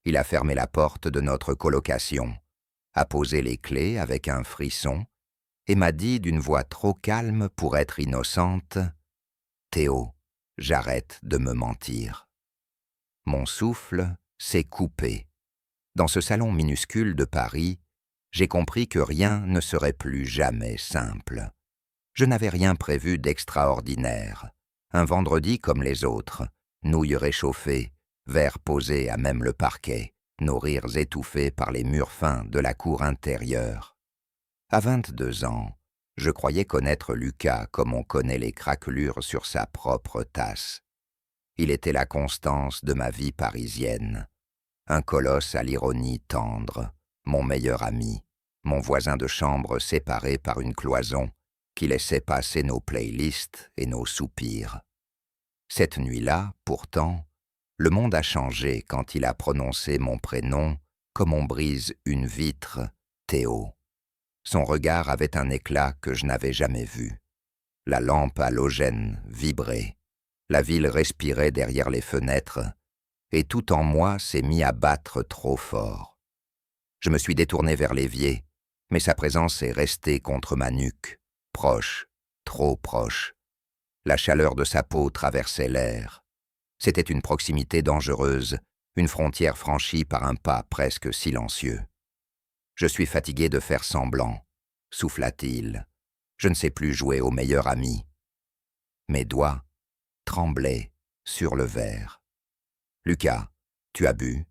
Il a fermé la porte de notre colocation, a posé les clés avec un frisson et m'a dit d'une voix trop calme pour être innocente « Théo, j'arrête de me mentir ». Mon souffle s'est coupé. Dans ce salon minuscule de Paris, j'ai compris que rien ne serait plus jamais simple. Je n'avais rien prévu d'extraordinaire. Un vendredi comme les autres, nouilles réchauffées, verres posés à même le parquet, nos rires étouffés par les murs fins de la cour intérieure. À 22 ans, je croyais connaître Lucas comme on connaît les craquelures sur sa propre tasse. Il était la constance de ma vie parisienne, un colosse à l'ironie tendre, mon meilleur ami, mon voisin de chambre séparé par une cloison qui laissait passer nos playlists et nos soupirs. Cette nuit-là, pourtant, le monde a changé quand il a prononcé mon prénom comme on brise une vitre, Théo. Son regard avait un éclat que je n'avais jamais vu. La lampe halogène vibrait, la ville respirait derrière les fenêtres, et tout en moi s'est mis à battre trop fort. Je me suis détourné vers l'évier, mais sa présence est restée contre ma nuque, proche, trop proche. La chaleur de sa peau traversait l'air. C'était une proximité dangereuse, une frontière franchie par un pas presque silencieux. « Je suis fatigué de faire semblant », souffla-t-il. « Je ne sais plus jouer au meilleur ami. » Mes doigts tremblaient sur le verre. « Lucas, tu as bu ?»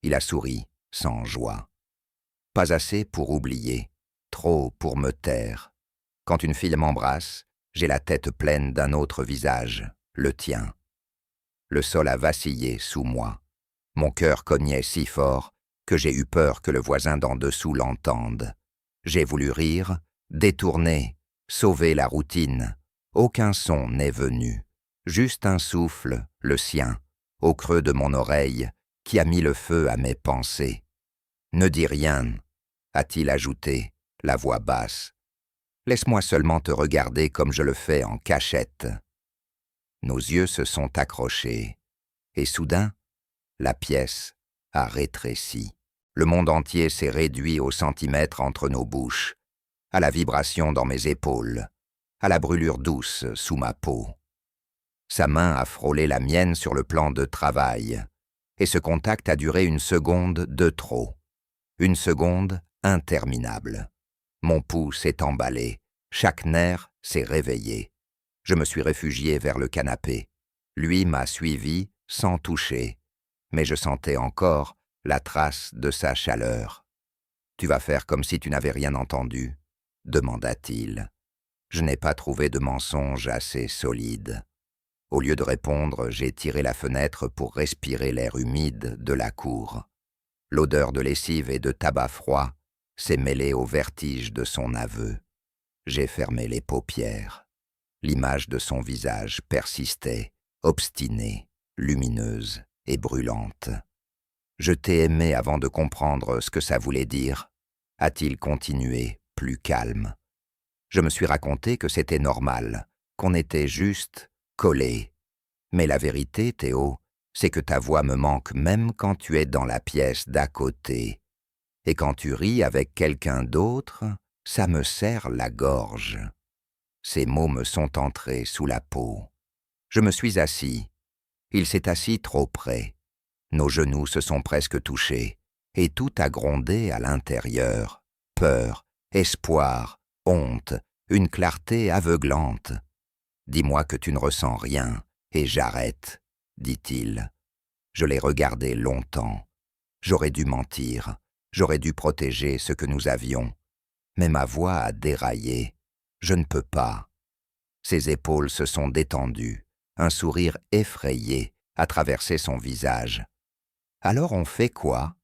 Il a souri, sans joie. « Pas assez pour oublier, trop pour me taire. Quand une fille m'embrasse, j'ai la tête pleine d'un autre visage, le tien. » Le sol a vacillé sous moi. Mon cœur cognait si fort que j'ai eu peur que le voisin d'en dessous l'entende. J'ai voulu rire, détourner, sauver la routine. Aucun son n'est venu. Juste un souffle, le sien, au creux de mon oreille, qui a mis le feu à mes pensées. « Ne dis rien », a-t-il ajouté, la voix basse. « Laisse-moi seulement te regarder comme je le fais en cachette. » Nos yeux se sont accrochés, et soudain, la pièce a rétréci. Le monde entier s'est réduit au centimètre entre nos bouches, à la vibration dans mes épaules, à la brûlure douce sous ma peau. Sa main a frôlé la mienne sur le plan de travail, et ce contact a duré une seconde de trop. Une seconde interminable. Mon pouls s'est emballé, chaque nerf s'est réveillé. Je me suis réfugié vers le canapé. Lui m'a suivi sans toucher, mais je sentais encore la trace de sa chaleur. « Tu vas faire comme si tu n'avais rien entendu ?» demanda-t-il. Je n'ai pas trouvé de mensonge assez solide. Au lieu de répondre, j'ai tiré la fenêtre pour respirer l'air humide de la cour. L'odeur de lessive et de tabac froid s'est mêlée au vertige de son aveu. J'ai fermé les paupières. L'image de son visage persistait, obstinée, lumineuse et brûlante. « Je t'ai aimé avant de comprendre ce que ça voulait dire », a-t-il continué, plus calme. Je me suis raconté que c'était normal, qu'on était juste collés. Mais la vérité, Théo, c'est que ta voix me manque même quand tu es dans la pièce d'à côté. Et quand tu ris avec quelqu'un d'autre, ça me serre la gorge. Ces mots me sont entrés sous la peau. Je me suis assis. Il s'est assis trop près. Nos genoux se sont presque touchés, et tout a grondé à l'intérieur. Peur, espoir, honte, une clarté aveuglante. « Dis-moi que tu ne ressens rien, et j'arrête, » dit-il. Je l'ai regardé longtemps. J'aurais dû mentir, j'aurais dû protéger ce que nous avions. Mais ma voix a déraillé. Je ne peux pas. Ses épaules se sont détendues. Un sourire effrayé a traversé son visage. Alors on fait quoi?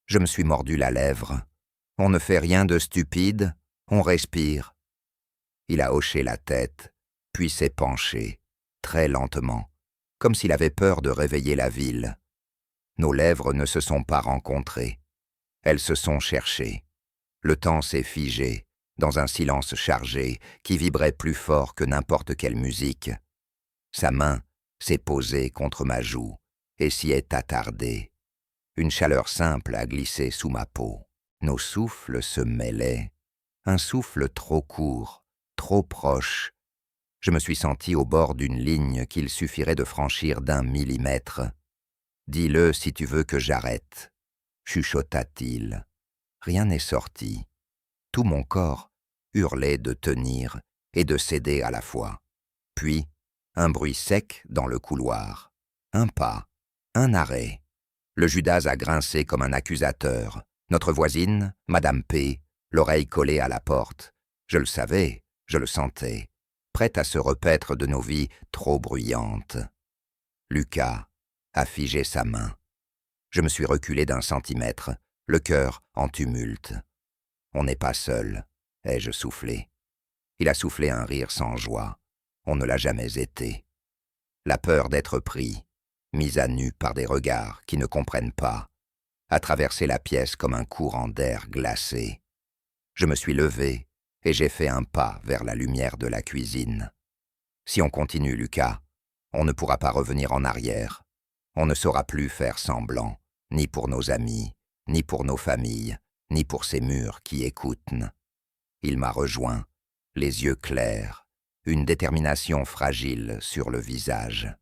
Je me suis mordu la lèvre. On ne fait rien de stupide, on respire. Il a hoché la tête, puis s'est penché, très lentement, comme s'il avait peur de réveiller la ville. Nos lèvres ne se sont pas rencontrées. Elles se sont cherchées. Le temps s'est figé, dans un silence chargé qui vibrait plus fort que n'importe quelle musique. Sa main s'est posée contre ma joue et s'y est attardée. Une chaleur simple a glissé sous ma peau. Nos souffles se mêlaient. Un souffle trop court, trop proche. Je me suis senti au bord d'une ligne qu'il suffirait de franchir d'1 millimètre. « Dis-le si tu veux que j'arrête », chuchota-t-il. Rien n'est sorti. Tout mon corps hurlait de tenir et de céder à la fois. Puis, un bruit sec dans le couloir. Un pas, un arrêt. Le Judas a grincé comme un accusateur. Notre voisine, Madame P., l'oreille collée à la porte. Je le savais, je le sentais, prête à se repaître de nos vies trop bruyantes. Lucas a figé sa main. Je me suis reculé d'1 centimètre, le cœur en tumulte. On n'est pas seul, ai-je soufflé. Il a soufflé un rire sans joie. On ne l'a jamais été. La peur d'être pris, mis à nu par des regards qui ne comprennent pas, a traversé la pièce comme un courant d'air glacé. Je me suis levé et j'ai fait un pas vers la lumière de la cuisine. Si on continue, Lucas, on ne pourra pas revenir en arrière. On ne saura plus faire semblant, ni pour nos amis, ni pour nos familles, ni pour ces murs qui écoutent. Il m'a rejoint, les yeux clairs, une détermination fragile sur le visage.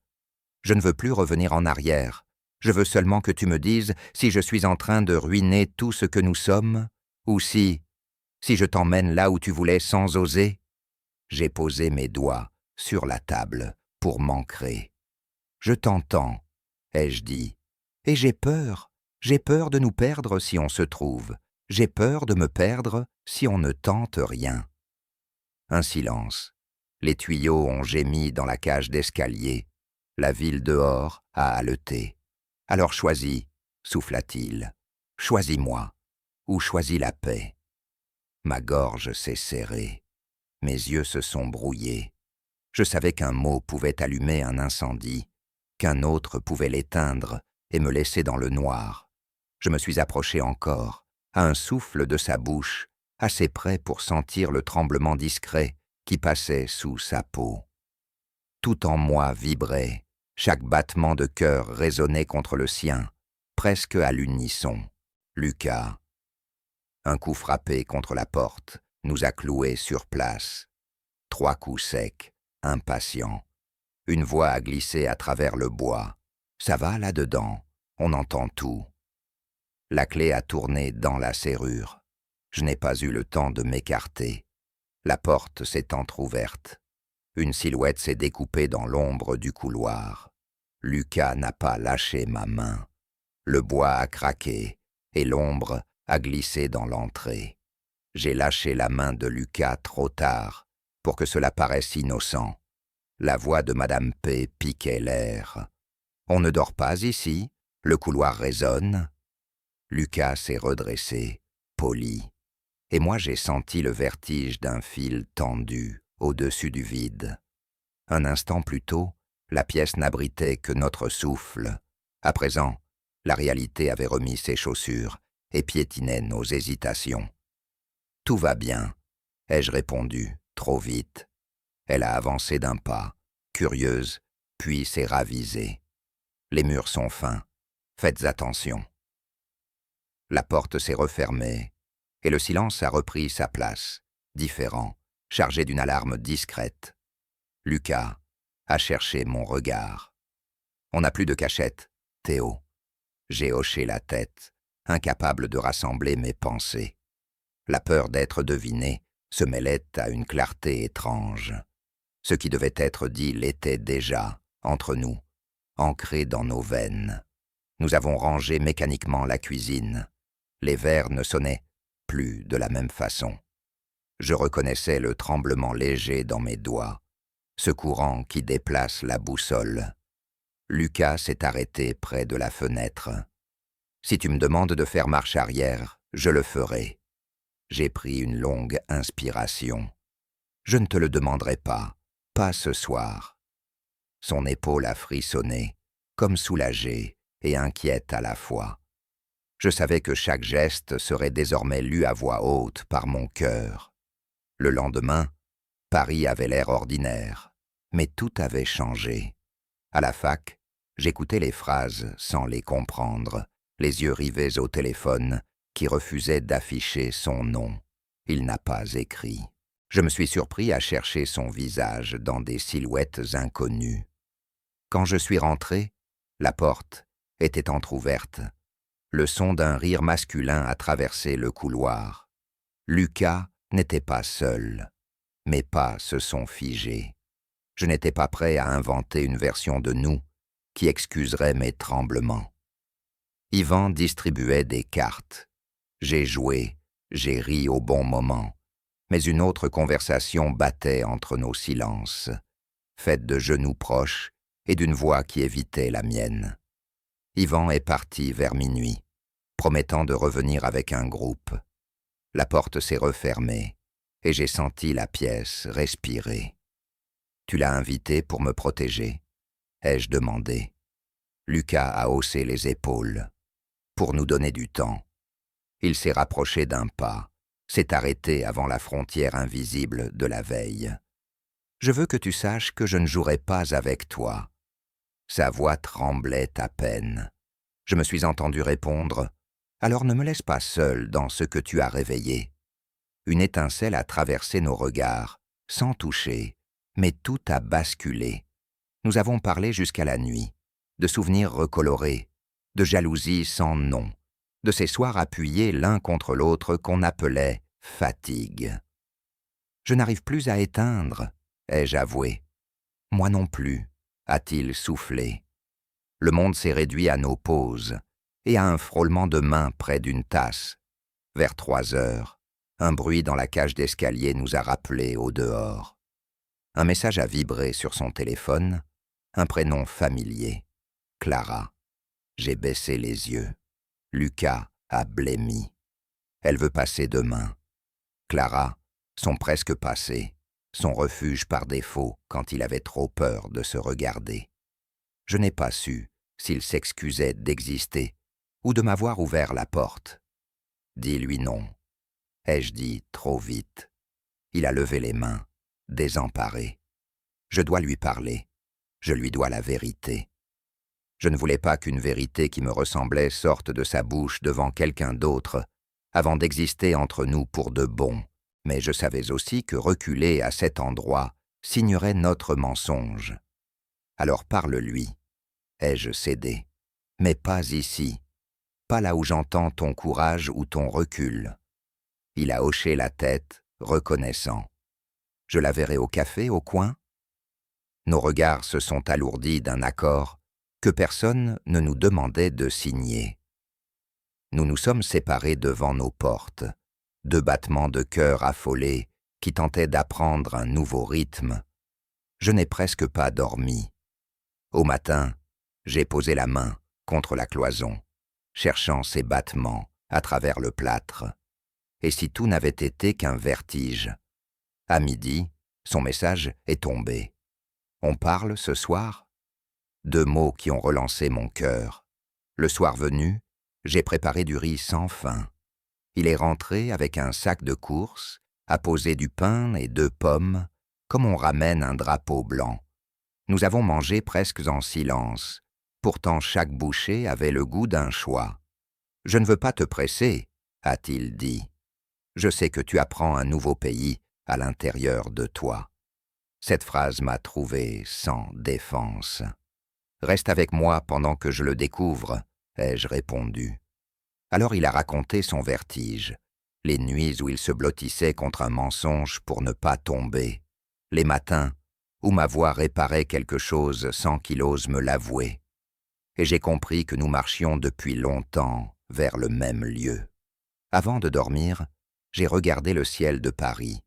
Je ne veux plus revenir en arrière. Je veux seulement que tu me dises si je suis en train de ruiner tout ce que nous sommes, ou si je t'emmène là où tu voulais sans oser. J'ai posé mes doigts sur la table pour m'ancrer. Je t'entends, ai-je dit, et j'ai peur de nous perdre si on se trouve, j'ai peur de me perdre si on ne tente rien. Un silence. Les tuyaux ont gémi dans la cage d'escalier. La ville dehors a haleté. Alors choisis, souffla-t-il. Choisis-moi, ou choisis la paix. Ma gorge s'est serrée. Mes yeux se sont brouillés. Je savais qu'un mot pouvait allumer un incendie, qu'un autre pouvait l'éteindre et me laisser dans le noir. Je me suis approché encore, à un souffle de sa bouche, assez près pour sentir le tremblement discret qui passait sous sa peau. Tout en moi vibrait, chaque battement de cœur résonnait contre le sien, presque à l'unisson. Lucas. Un coup frappé contre la porte nous a cloués sur place. 3 coups secs, impatients. Une voix a glissé à travers le bois. Ça va là-dedans, on entend tout. La clé a tourné dans la serrure. Je n'ai pas eu le temps de m'écarter. La porte s'est entr'ouverte. Une silhouette s'est découpée dans l'ombre du couloir. Lucas n'a pas lâché ma main. Le bois a craqué et l'ombre a glissé dans l'entrée. J'ai lâché la main de Lucas trop tard pour que cela paraisse innocent. La voix de Madame P. piquait l'air. « On ne dort pas ici, le couloir résonne. » Lucas s'est redressé, poli, et moi j'ai senti le vertige d'un fil tendu au-dessus du vide. Un instant plus tôt, la pièce n'abritait que notre souffle. À présent, la réalité avait remis ses chaussures et piétinait nos hésitations. « Tout va bien », ai-je répondu, trop vite. Elle a avancé d'un pas, curieuse, puis s'est ravisée. Les murs sont fins, faites attention. La porte s'est refermée, et le silence a repris sa place, différent, chargé d'une alarme discrète. Lucas a cherché mon regard. On n'a plus de cachette, Théo. J'ai hoché la tête, incapable de rassembler mes pensées. La peur d'être deviné se mêlait à une clarté étrange. Ce qui devait être dit l'était déjà, entre nous, ancré dans nos veines. Nous avons rangé mécaniquement la cuisine. Les verres ne sonnaient plus de la même façon. Je reconnaissais le tremblement léger dans mes doigts, ce courant qui déplace la boussole. Lucas s'est arrêté près de la fenêtre. Si tu me demandes de faire marche arrière, je le ferai. J'ai pris une longue inspiration. Je ne te le demanderai pas ce soir. Son épaule a frissonné, comme soulagée et inquiète à la fois. Je savais que chaque geste serait désormais lu à voix haute par mon cœur. Le lendemain, Paris avait l'air ordinaire, mais tout avait changé. À la fac, j'écoutais les phrases sans les comprendre, les yeux rivés au téléphone, qui refusait d'afficher son nom. Il n'a pas écrit. Je me suis surpris à chercher son visage dans des silhouettes inconnues. Quand je suis rentré, la porte était entr'ouverte. Le son d'un rire masculin a traversé le couloir. Lucas n'était pas seul. Mes pas se sont figés. Je n'étais pas prêt à inventer une version de nous qui excuserait mes tremblements. Yvan distribuait des cartes. J'ai joué, j'ai ri au bon moment. Mais une autre conversation battait entre nos silences, faite de genoux proches et d'une voix qui évitait la mienne. Yvan est parti vers minuit, promettant de revenir avec un groupe. La porte s'est refermée et j'ai senti la pièce respirer. « Tu l'as invité pour me protéger ?» ai-je demandé. Lucas a haussé les épaules. Pour nous donner du temps. Il s'est rapproché d'un pas, s'est arrêté avant la frontière invisible de la veille. « Je veux que tu saches que je ne jouerai pas avec toi. » Sa voix tremblait à peine. Je me suis entendu répondre « Alors ne me laisse pas seul dans ce que tu as réveillé. » Une étincelle a traversé nos regards, sans toucher, mais tout a basculé. Nous avons parlé jusqu'à la nuit, de souvenirs recolorés, de jalousie sans nom, de ces soirs appuyés l'un contre l'autre qu'on appelait fatigue. « Je n'arrive plus à éteindre, » ai-je avoué. « Moi non plus, » a-t-il soufflé. Le monde s'est réduit à nos pauses et à un frôlement de mains près d'une tasse. Vers 3 heures, un bruit dans la cage d'escalier nous a rappelés au dehors. Un message a vibré sur son téléphone, un prénom familier, Clara. J'ai baissé les yeux. Lucas a blêmi. Elle veut passer demain. Clara, son presque passé, son refuge par défaut quand il avait trop peur de se regarder. Je n'ai pas su s'il s'excusait d'exister ou de m'avoir ouvert la porte. Dis-lui non. Ai-je dit trop vite? Il a levé les mains, désemparé. Je dois lui parler. Je lui dois la vérité. Je ne voulais pas qu'une vérité qui me ressemblait sorte de sa bouche devant quelqu'un d'autre, avant d'exister entre nous pour de bon, mais je savais aussi que reculer à cet endroit signerait notre mensonge. Alors parle-lui. Ai-je cédé? Mais pas ici, pas là où j'entends ton courage ou ton recul. Il a hoché la tête, reconnaissant. Je la verrai au café, au coin? Nos regards se sont alourdis d'un accord que personne ne nous demandait de signer. Nous nous sommes séparés devant nos portes, 2 battements de cœur affolés qui tentaient d'apprendre un nouveau rythme. Je n'ai presque pas dormi. Au matin, j'ai posé la main contre la cloison, cherchant ces battements à travers le plâtre. Et si tout n'avait été qu'un vertige? À midi, son message est tombé. On parle ce soir? 2 mots qui ont relancé mon cœur. Le soir venu, j'ai préparé du riz sans fin. Il est rentré avec un sac de courses, a posé du pain et 2 pommes, comme on ramène un drapeau blanc. Nous avons mangé presque en silence. Pourtant chaque bouchée avait le goût d'un choix. « Je ne veux pas te presser, » a-t-il dit. « Je sais que tu apprends un nouveau pays à l'intérieur de toi. » Cette phrase m'a trouvé sans défense. « Reste avec moi pendant que je le découvre, » ai-je répondu. Alors il a raconté son vertige, les nuits où il se blottissait contre un mensonge pour ne pas tomber, les matins où ma voix réparait quelque chose sans qu'il ose me l'avouer. Et j'ai compris que nous marchions depuis longtemps vers le même lieu. Avant de dormir, j'ai regardé le ciel de Paris.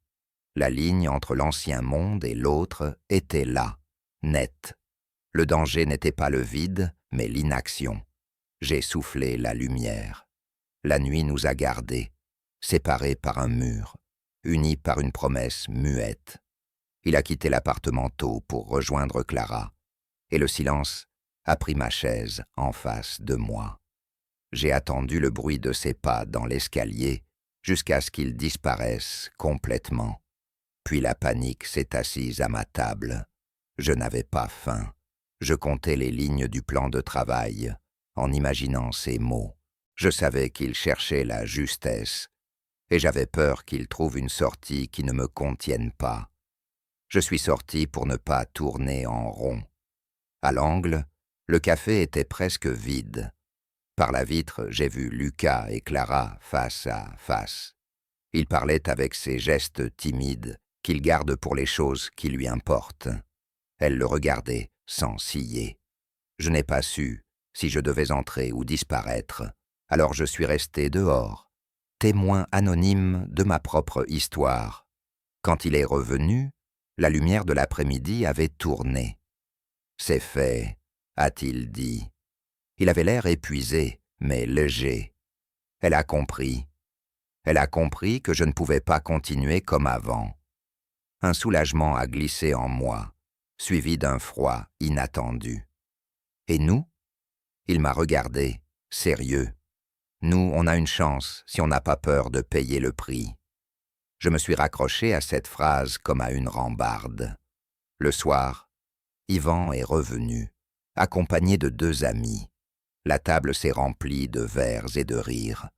La ligne entre l'ancien monde et l'autre était là, nette. Le danger n'était pas le vide, mais l'inaction. J'ai soufflé la lumière. La nuit nous a gardés, séparés par un mur, unis par une promesse muette. Il a quitté l'appartement tôt pour rejoindre Clara, et le silence a pris ma chaise en face de moi. J'ai attendu le bruit de ses pas dans l'escalier jusqu'à ce qu'il disparaisse complètement. Puis la panique s'est assise à ma table. Je n'avais pas faim. Je comptais les lignes du plan de travail, en imaginant ces mots Je savais qu'il cherchait la justesse, et j'avais peur qu'il trouve une sortie qui ne me contienne pas. Je suis sorti pour ne pas tourner en rond. À l'angle, le café était presque vide. Par la vitre, j'ai vu Lucas et Clara face à face. Ils parlaient avec ces gestes timides qu'il garde pour les choses qui lui importent. Elle le regardait sans ciller. Je n'ai pas su si je devais entrer ou disparaître, alors je suis resté dehors, témoin anonyme de ma propre histoire. Quand il est revenu, la lumière de l'après-midi avait tourné. « C'est fait », a-t-il dit. Il avait l'air épuisé, mais léger. Elle a compris. Elle a compris que je ne pouvais pas continuer comme avant. Un soulagement a glissé en moi, suivi d'un froid inattendu. Et nous? Il m'a regardé, sérieux. Nous, on a une chance si on n'a pas peur de payer le prix. Je me suis raccroché à cette phrase comme à une rambarde. Le soir, Yvan est revenu, accompagné de 2 amis. La table s'est remplie de verres et de rires.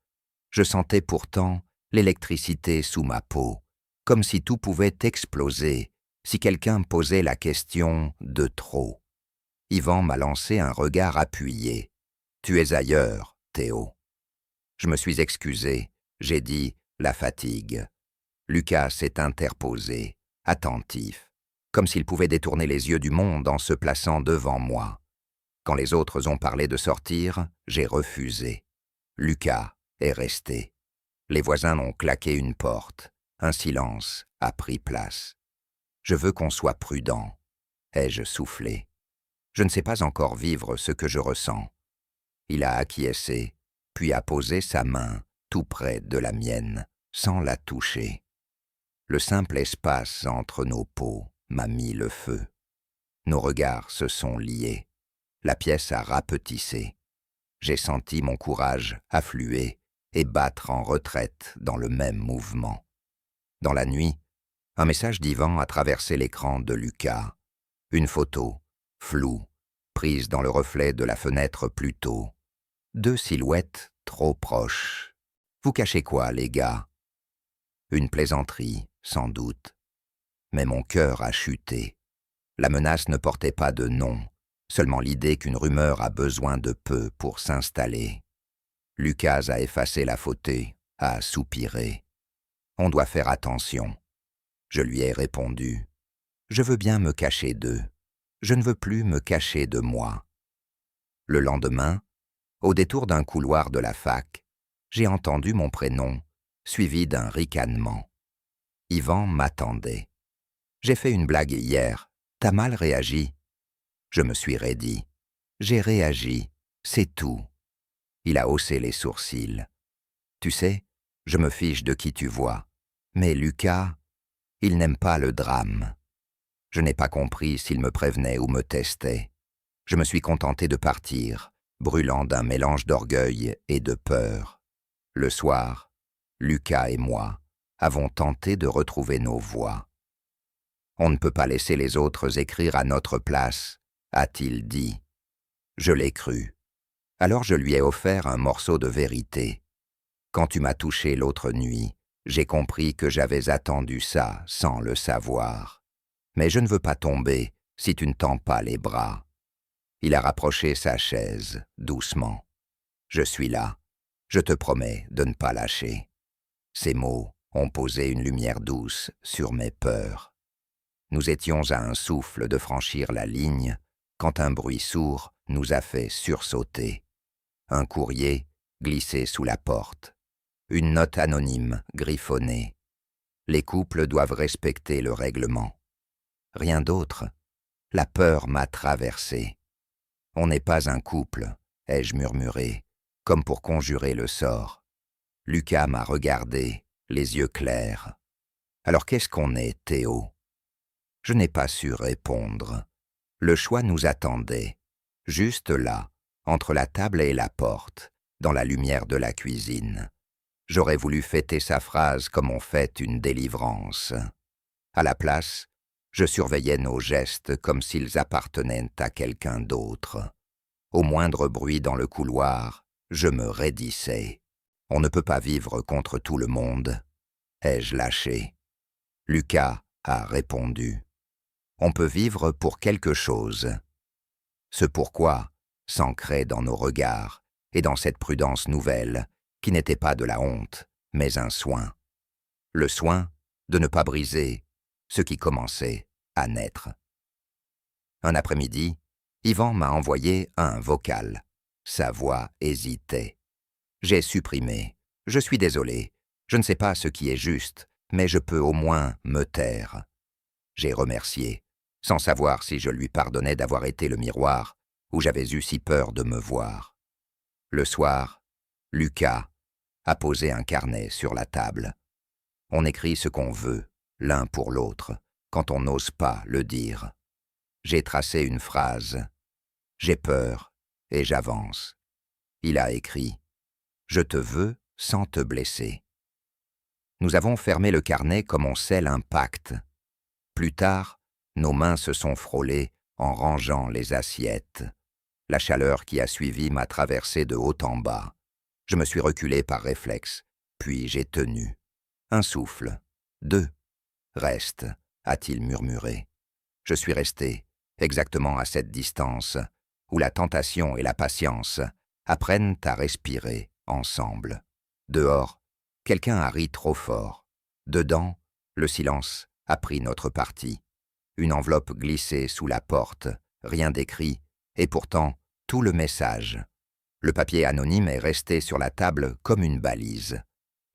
Je sentais pourtant l'électricité sous ma peau, comme si tout pouvait exploser si quelqu'un posait la question de trop. Yvan m'a lancé un regard appuyé. « Tu es ailleurs, Théo. » Je me suis excusé, j'ai dit « la fatigue ». Lucas s'est interposé, attentif, comme s'il pouvait détourner les yeux du monde en se plaçant devant moi. Quand les autres ont parlé de sortir, j'ai refusé. Lucas est resté. Les voisins ont claqué une porte. Un silence a pris place. « Je veux qu'on soit prudent », ai-je soufflé. Je ne sais pas encore vivre ce que je ressens. Il a acquiescé, puis a posé sa main tout près de la mienne, sans la toucher. Le simple espace entre nos peaux m'a mis le feu. Nos regards se sont liés. La pièce a rapetissé. J'ai senti mon courage affluer et battre en retraite dans le même mouvement. Dans la nuit, un message d'Yvan a traversé l'écran de Lucas. Une photo, floue, prise dans le reflet de la fenêtre plus tôt. 2 silhouettes trop proches. « Vous cachez quoi, les gars ?» Une plaisanterie, sans doute. Mais mon cœur a chuté. La menace ne portait pas de nom, seulement l'idée qu'une rumeur a besoin de peu pour s'installer. Lucas a effacé la photo, a soupiré. « On doit faire attention. » Je lui ai répondu. « Je veux bien me cacher d'eux. Je ne veux plus me cacher de moi. » Le lendemain, au détour d'un couloir de la fac, j'ai entendu mon prénom, suivi d'un ricanement. Yvan m'attendait. « J'ai fait une blague hier. T'as mal réagi ?» Je me suis raidi. « J'ai réagi, c'est tout. » Il a haussé les sourcils. « Tu sais, je me fiche de qui tu vois. Mais Lucas, il n'aime pas le drame. » Je n'ai pas compris s'il me prévenait ou me testait. Je me suis contenté de partir, brûlant d'un mélange d'orgueil et de peur. Le soir, Lucas et moi avons tenté de retrouver nos voix. « On ne peut pas laisser les autres écrire à notre place », a-t-il dit. Je l'ai cru. Alors je lui ai offert un morceau de vérité. Quand tu m'as touché l'autre nuit, j'ai compris que j'avais attendu ça sans le savoir. Mais je ne veux pas tomber si tu ne tends pas les bras. Il a rapproché sa chaise, doucement. Je suis là. Je te promets de ne pas lâcher. Ces mots ont posé une lumière douce sur mes peurs. Nous étions à un souffle de franchir la ligne quand un bruit sourd nous a fait sursauter. Un courrier glissé sous la porte. Une note anonyme griffonnée. Les couples doivent respecter le règlement. Rien d'autre. La peur m'a traversé. On n'est pas un couple, ai-je murmuré, comme pour conjurer le sort. Lucas m'a regardé, les yeux clairs. Alors qu'est-ce qu'on est, Théo? Je n'ai pas su répondre. Le choix nous attendait, juste là, entre la table et la porte, dans la lumière de la cuisine. J'aurais voulu fêter sa phrase comme on fête une délivrance. À la place, je surveillais nos gestes comme s'ils appartenaient à quelqu'un d'autre. Au moindre bruit dans le couloir, Je me raidissais. On ne peut pas vivre contre tout le monde. Ai-je lâché? Lucas a répondu. On peut vivre pour quelque chose. Ce pourquoi s'ancrait dans nos regards et dans cette prudence nouvelle, qui n'était pas de la honte, mais un soin. Le soin de ne pas briser ce qui commençait à naître. Un après-midi, Yvan m'a envoyé un vocal. Sa voix hésitait. J'ai supprimé. Je suis désolé. Je ne sais pas ce qui est juste, mais je peux au moins me taire. J'ai remercié, sans savoir si je lui pardonnais d'avoir été le miroir où j'avais eu si peur de me voir. Le soir, Lucas a posé un carnet sur la table. On écrit ce qu'on veut, l'un pour l'autre, quand on n'ose pas le dire. J'ai tracé une phrase. J'ai peur et j'avance. Il a écrit « Je te veux sans te blesser ». Nous avons fermé le carnet comme on scelle un pacte. Plus tard, nos mains se sont frôlées en rangeant les assiettes. La chaleur qui a suivi m'a traversé de haut en bas. Je me suis reculé par réflexe, puis j'ai tenu. Un souffle, deux. Reste, a-t-il murmuré. Je suis resté, exactement à cette distance, où la tentation et la patience apprennent à respirer ensemble. Dehors, quelqu'un a ri trop fort. Dedans, le silence a pris notre parti. Une enveloppe glissée sous la porte, rien d'écrit, et pourtant tout le message. Le papier anonyme est resté sur la table comme une balise.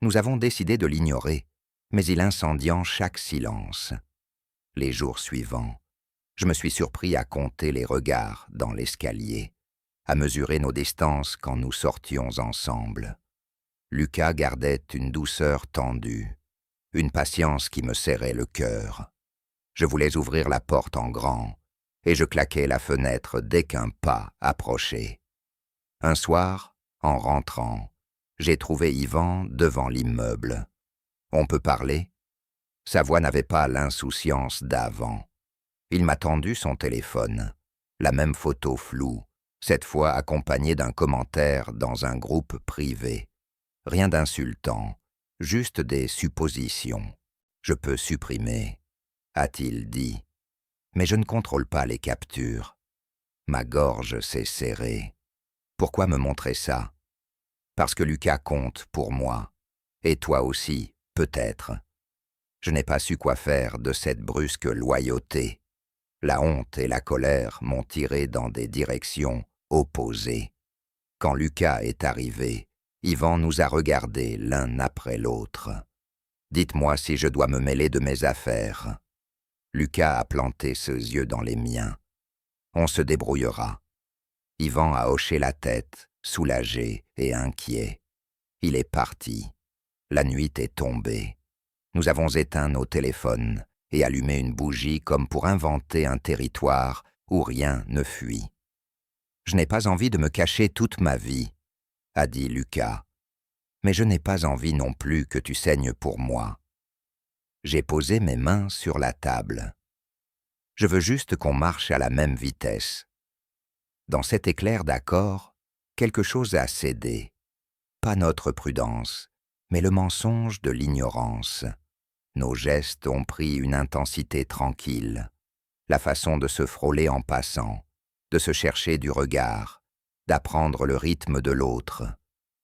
Nous avons décidé de l'ignorer, mais il incendiant chaque silence. Les jours suivants, je me suis surpris à compter les regards dans l'escalier, à mesurer nos distances quand nous sortions ensemble. Lucas gardait une douceur tendue, une patience qui me serrait le cœur. Je voulais ouvrir la porte en grand, et je claquai la fenêtre dès qu'un pas approchait. Un soir, en rentrant, j'ai trouvé Yvan devant l'immeuble. On peut parler? Sa voix n'avait pas l'insouciance d'avant. Il m'a tendu son téléphone, la même photo floue, cette fois accompagnée d'un commentaire dans un groupe privé. Rien d'insultant, juste des suppositions. Je peux supprimer, a-t-il dit. Mais je ne contrôle pas les captures. Ma gorge s'est serrée. Pourquoi me montrer ça? Parce que Lucas compte pour moi. Et toi aussi, peut-être. Je n'ai pas su quoi faire de cette brusque loyauté. La honte et la colère m'ont tiré dans des directions opposées. Quand Lucas est arrivé, Yvan nous a regardés l'un après l'autre. Dites-moi si je dois me mêler de mes affaires. Lucas a planté ses yeux dans les miens. On se débrouillera. Yvan a hoché la tête, soulagé et inquiet. Il est parti. La nuit est tombée. Nous avons éteint nos téléphones et allumé une bougie comme pour inventer un territoire où rien ne fuit. Je n'ai pas envie de me cacher toute ma vie, a dit Lucas. Mais je n'ai pas envie non plus que tu saignes pour moi. J'ai posé mes mains sur la table. Je veux juste qu'on marche à la même vitesse. Dans cet éclair d'accord, quelque chose a cédé. Pas notre prudence, mais le mensonge de l'ignorance. Nos gestes ont pris une intensité tranquille. La façon de se frôler en passant, de se chercher du regard, d'apprendre le rythme de l'autre.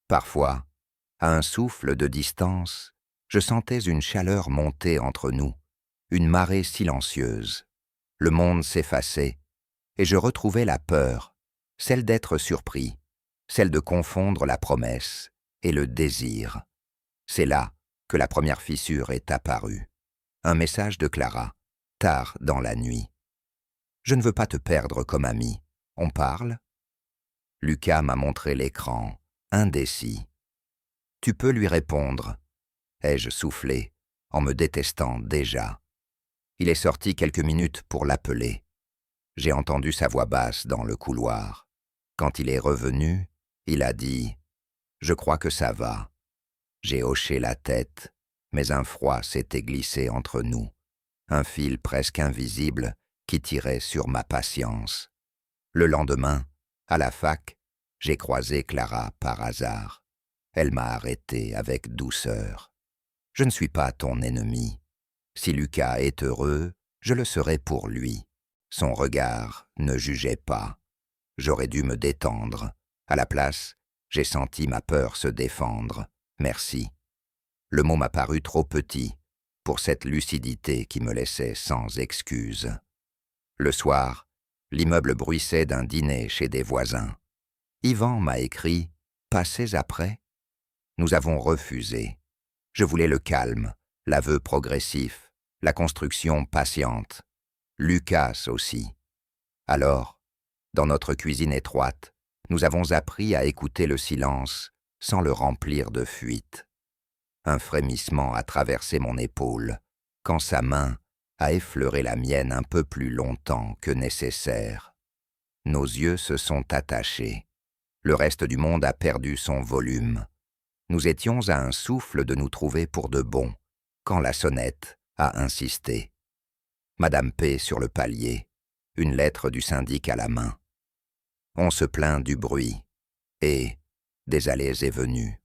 Parfois, à un souffle de distance, je sentais une chaleur monter entre nous, une marée silencieuse. Le monde s'effaçait, et je retrouvais la peur, celle d'être surpris, celle de confondre la promesse et le désir. C'est là que la première fissure est apparue. Un message de Clara, tard dans la nuit. « Je ne veux pas te perdre comme ami. On parle ?» Lucas m'a montré l'écran, indécis. « Tu peux lui répondre » ai-je soufflé, en me détestant déjà. Il est sorti quelques minutes pour l'appeler. J'ai entendu sa voix basse dans le couloir. Quand il est revenu, il a dit « Je crois que ça va ». J'ai hoché la tête, mais un froid s'était glissé entre nous, un fil presque invisible qui tirait sur ma patience. Le lendemain, à la fac, J'ai croisé Clara par hasard. Elle m'a arrêté avec douceur. Je ne suis pas ton ennemi. Si Lucas est heureux, je le serai pour lui. Son regard ne jugeait pas. J'aurais dû me détendre. À la place, j'ai senti ma peur se défendre. Merci. Le mot m'a paru trop petit pour cette lucidité qui me laissait sans excuse. Le soir, l'immeuble bruissait d'un dîner chez des voisins. Yvan m'a écrit « Passez après ». Nous avons refusé. Je voulais le calme, l'aveu progressif, la construction patiente. Lucas aussi. Alors, dans notre cuisine étroite, nous avons appris à écouter le silence sans le remplir de fuite. Un frémissement a traversé mon épaule quand sa main a effleuré la mienne un peu plus longtemps que nécessaire. Nos yeux se sont attachés. Le reste du monde a perdu son volume. Nous étions à un souffle de nous trouver pour de bon, quand la sonnette a insisté. Madame P. sur le palier, une lettre du syndic à la main. On se plaint du bruit, et des allées et venues.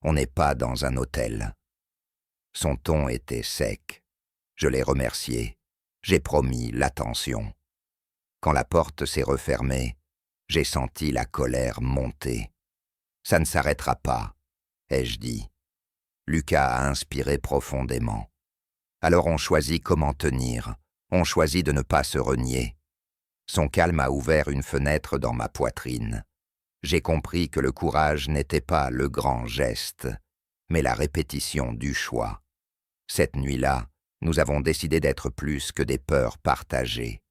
On n'est pas dans un hôtel. Son ton était sec. Je l'ai remercié. J'ai promis l'attention. Quand la porte s'est refermée, j'ai senti la colère monter. Ça ne s'arrêtera pas, ai-je dit. Lucas a inspiré profondément. Alors on choisit comment tenir, on choisit de ne pas se renier. Son calme a ouvert une fenêtre dans ma poitrine. J'ai compris que le courage n'était pas le grand geste, mais la répétition du choix. Cette nuit-là, nous avons décidé d'être plus que des peurs partagées,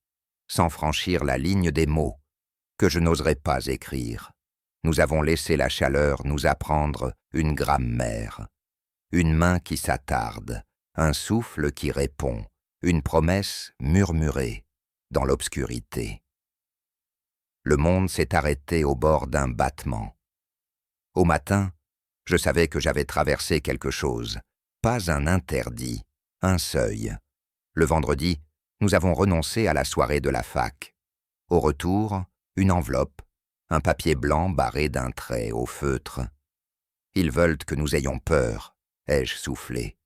sans franchir la ligne des mots, que je n'oserais pas écrire. Nous avons laissé la chaleur nous apprendre une grammaire. Une main qui s'attarde, un souffle qui répond, une promesse murmurée dans l'obscurité. Le monde s'est arrêté au bord d'un battement. Au matin, je savais que j'avais traversé quelque chose, pas un interdit, un seuil. Le vendredi, nous avons renoncé à la soirée de la fac. Au retour, une enveloppe, un papier blanc barré d'un trait au feutre. Ils veulent que nous ayons peur, ai-je soufflé.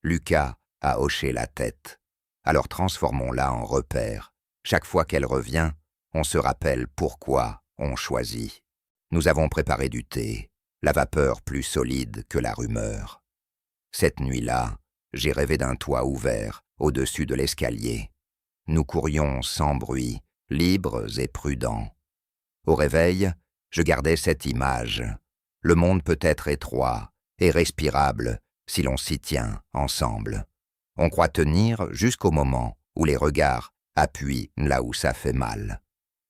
Lucas a hoché la tête. Alors transformons-la en repère. Chaque fois qu'elle revient, on se rappelle pourquoi on choisit. Nous avons préparé du thé, la vapeur plus solide que la rumeur. Cette nuit-là, j'ai rêvé d'un toit ouvert au-dessus de l'escalier. Nous courions sans bruit, libres et prudents. Au réveil, je gardais cette image. Le monde peut être étroit et respirable si l'on s'y tient ensemble. On croit tenir jusqu'au moment où les regards appuient là où ça fait mal.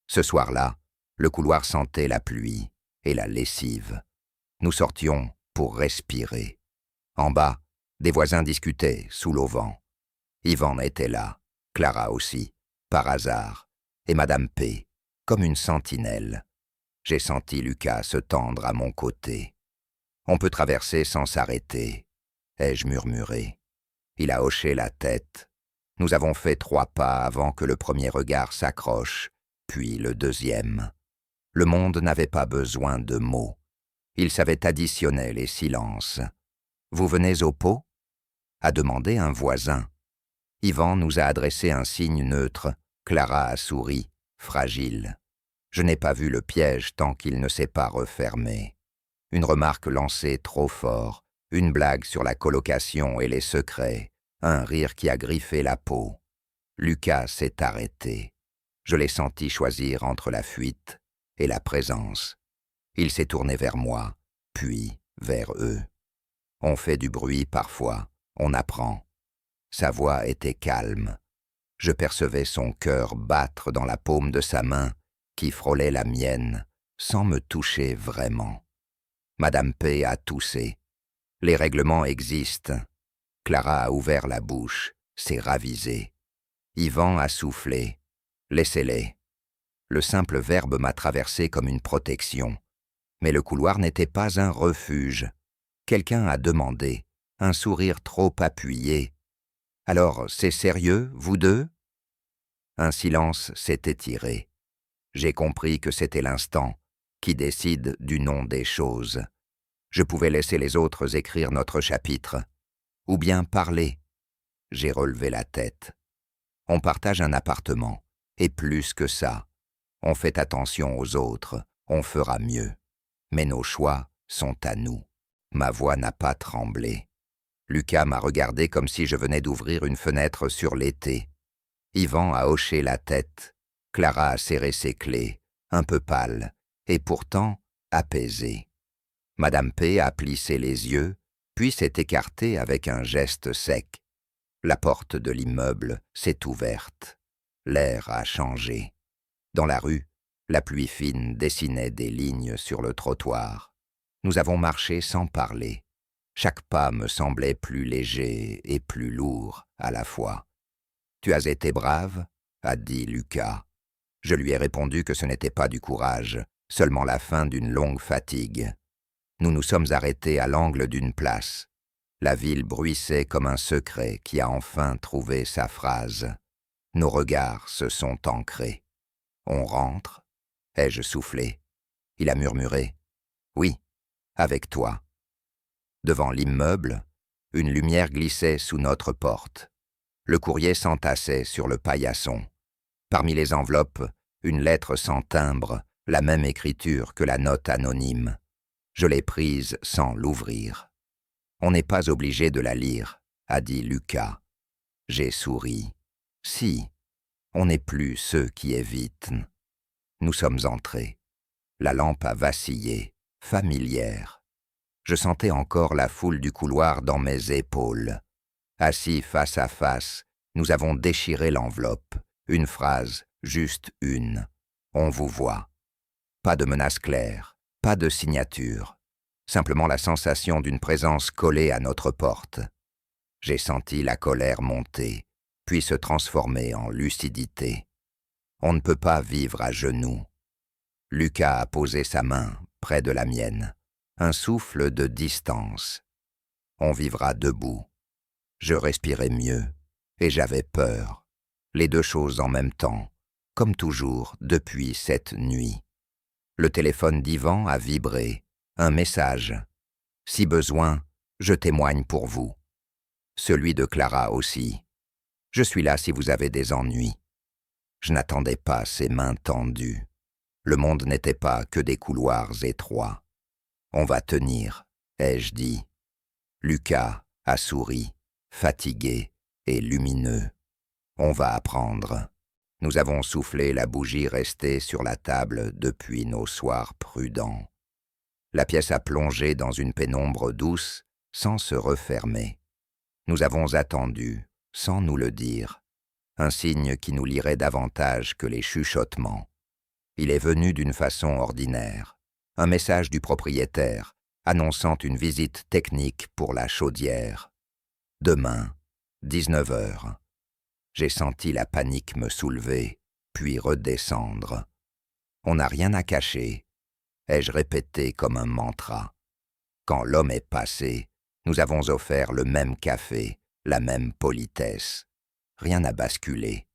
Ce soir-là, le couloir sentait la pluie et la lessive. Nous sortions pour respirer. En bas, des voisins discutaient sous l'auvent. Yvan était là, Clara aussi, par hasard, et Madame P., comme une sentinelle. J'ai senti Lucas se tendre à mon côté. On peut traverser sans s'arrêter, ai-je murmuré. Il a hoché la tête. Nous avons fait 3 pas avant que le premier regard s'accroche, puis le deuxième. Le monde n'avait pas besoin de mots. Il savait additionner les silences. « Vous venez au pot ?» a demandé un voisin. Yvan nous a adressé un signe neutre. Clara a souri, fragile. Je n'ai pas vu le piège tant qu'il ne s'est pas refermé. Une remarque lancée trop fort, une blague sur la colocation et les secrets, un rire qui a griffé la peau. Lucas s'est arrêté. Je l'ai senti choisir entre la fuite et la présence. Il s'est tourné vers moi, puis vers eux. On fait du bruit parfois, on apprend. Sa voix était calme. Je percevais son cœur battre dans la paume de sa main qui frôlait la mienne sans me toucher vraiment. Madame P. a toussé. Les règlements existent. Clara a ouvert la bouche, s'est ravisée. Yvan a soufflé. Laissez-les. Le simple verbe m'a traversé comme une protection. Mais le couloir n'était pas un refuge. Quelqu'un a demandé, un sourire trop appuyé. « Alors, c'est sérieux, vous deux ?» Un silence s'est étiré. J'ai compris que c'était l'instant qui décide du nom des choses. Je pouvais laisser les autres écrire notre chapitre, ou bien parler. J'ai relevé la tête. On partage un appartement, et plus que ça. On fait attention aux autres, on fera mieux. Mais nos choix sont à nous. Ma voix n'a pas tremblé. Lucas m'a regardé comme si je venais d'ouvrir une fenêtre sur l'été. Yvan a hoché la tête. Clara a serré ses clés, un peu pâle, et pourtant apaisée. Madame P a plissé les yeux, puis s'est écartée avec un geste sec. La porte de l'immeuble s'est ouverte. L'air a changé. Dans la rue, la pluie fine dessinait des lignes sur le trottoir. Nous avons marché sans parler. Chaque pas me semblait plus léger et plus lourd à la fois. « Tu as été brave ?» a dit Lucas. Je lui ai répondu que ce n'était pas du courage, seulement la fin d'une longue fatigue. Nous nous sommes arrêtés à l'angle d'une place. La ville bruissait comme un secret qui a enfin trouvé sa phrase. Nos regards se sont ancrés. « On rentre ?» ai-je soufflé. Il a murmuré. « Oui, avec toi. » Devant l'immeuble, une lumière glissait sous notre porte. Le courrier s'entassait sur le paillasson. Parmi les enveloppes, une lettre sans timbre, la même écriture que la note anonyme. Je l'ai prise sans l'ouvrir. « On n'est pas obligé de la lire », a dit Lucas. J'ai souri. « Si, on n'est plus ceux qui évitent. » Nous sommes entrés. La lampe a vacillé, familière. Je sentais encore la foule du couloir dans mes épaules. Assis face à face, nous avons déchiré l'enveloppe. Une phrase, juste une. « On vous voit ». Pas de menace claire, pas de signature. Simplement la sensation d'une présence collée à notre porte. J'ai senti la colère monter, puis se transformer en lucidité. On ne peut pas vivre à genoux. Lucas a posé sa main près de la mienne. Un souffle de distance. On vivra debout. Je respirais mieux, et j'avais peur. Les deux choses en même temps, comme toujours depuis cette nuit. Le téléphone d'Yvan a vibré. Un message. « Si besoin, je témoigne pour vous. » Celui de Clara aussi. « Je suis là si vous avez des ennuis. » Je n'attendais pas ces mains tendues. Le monde n'était pas que des couloirs étroits. « On va tenir », ai-je dit. Lucas a souri, fatigué et lumineux. « On va apprendre. » Nous avons soufflé la bougie restée sur la table depuis nos soirs prudents. La pièce a plongé dans une pénombre douce sans se refermer. Nous avons attendu, sans nous le dire, un signe qui nous lirait davantage que les chuchotements. Il est venu d'une façon ordinaire, un message du propriétaire annonçant une visite technique pour la chaudière. Demain, 19h. J'ai senti la panique me soulever, puis redescendre. On n'a rien à cacher, ai-je répété comme un mantra. Quand l'homme est passé, nous avons offert le même café, la même politesse. Rien n'a basculé.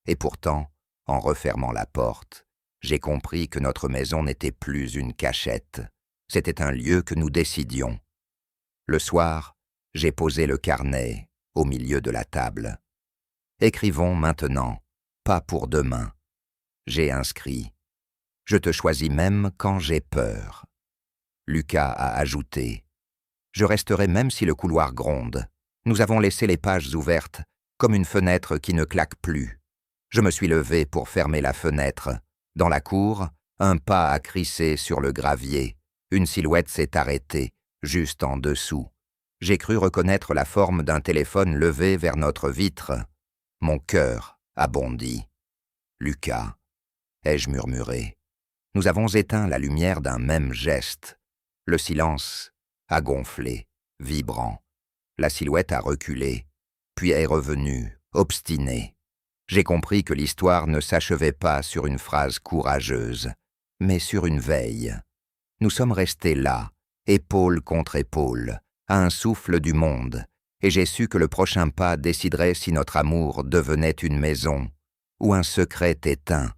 Et pourtant, en refermant la porte, j'ai compris que notre maison n'était plus une cachette. C'était un lieu que nous décidions. Le soir, j'ai posé le carnet au milieu de la table. Écrivons maintenant, pas pour demain. J'ai inscrit. Je te choisis même quand j'ai peur. Lucas a ajouté. Je resterai même si le couloir gronde. Nous avons laissé les pages ouvertes, comme une fenêtre qui ne claque plus. Je me suis levé pour fermer la fenêtre. Dans la cour, un pas a crissé sur le gravier. Une silhouette s'est arrêtée, juste en dessous. J'ai cru reconnaître la forme d'un téléphone levé vers notre vitre. Mon cœur a bondi. Lucas, ai-je murmuré. Nous avons éteint la lumière d'un même geste. Le silence a gonflé, vibrant. La silhouette a reculé, puis est revenue, obstinée. J'ai compris que l'histoire ne s'achevait pas sur une phrase courageuse, mais sur une veille. Nous sommes restés là, épaule contre épaule, à un souffle du monde, et j'ai su que le prochain pas déciderait si notre amour devenait une maison ou un secret éteint.